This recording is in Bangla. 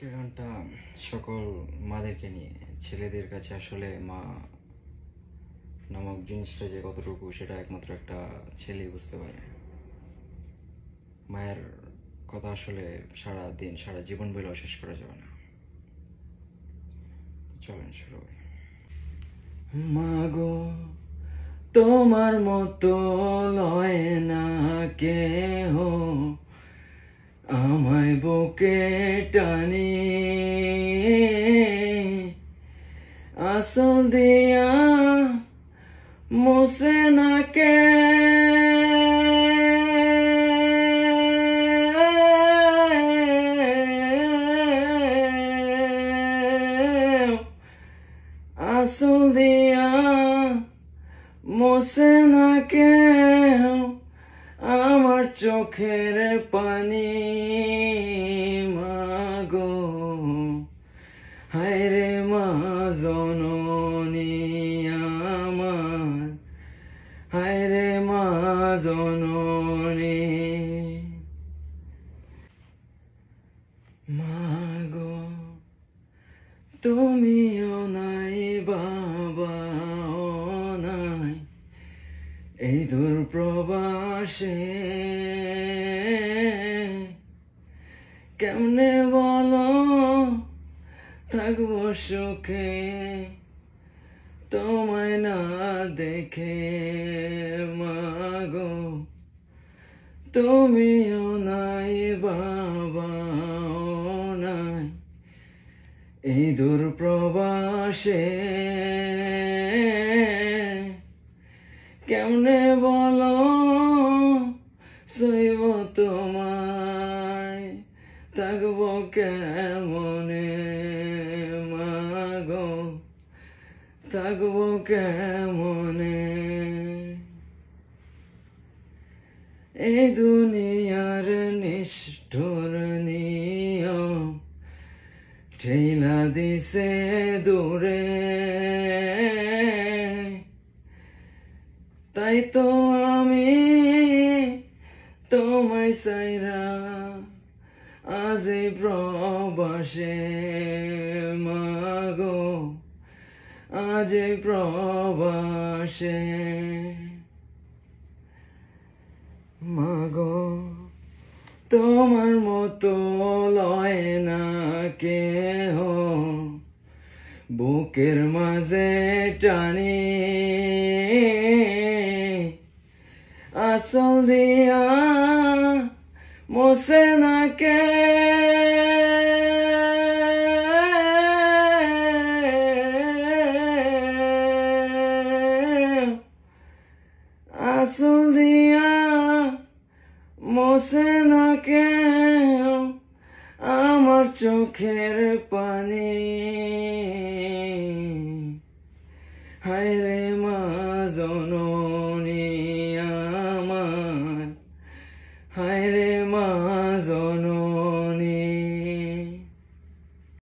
আজকের গানটা সকল মাদেরকে নিয়ে। ছেলেদের কাছে আসলে মা নামক জিনিসটা যে কতটুকু সেটা একমাত্র একটা ছেলেই বুঝতে পারে। মায়ের কথা আসলে সারা দিন সারা জীবন বলেও শেষ করা যাবে না। চলেন শুরু করি। মা গো তোমার মতো লয় না কেহ আমায় বুকে টানি, আসল দিয়া মোসে না কে আসল দিয়া মোসে না কেউ আমার চোখের পানি। মাগো হায় রে মা জননী আমার, হায় রে মা জননী। মাগো তুমিও নাই বাবাও নাই এই দূর প্রবাসে, কেমনে বলো থাকবো সুখে তোমায় না দেখে। মাগো তুমিও নাই বাবাও নাই এই দূর প্রবাসে, কেমনে বলো সইব তোমায় থাকবো কেমনে। মাগো থাকবো কেমনে এই দুনিয়ার নিষ্ঠুর নিয়ম ঠেলা দিছে দূরে, তাই তো আমি তোমায় চাইরা আজ প্রবাসে। মাগো আজ প্রবাসে। মাগো তোমার মতো লয় না কেহ বুকের মাঝে টানি, আসল দিয়া মোসে না কে আসল দিয়া মোসে না কেউ আমার চোখের পানি। হায় রে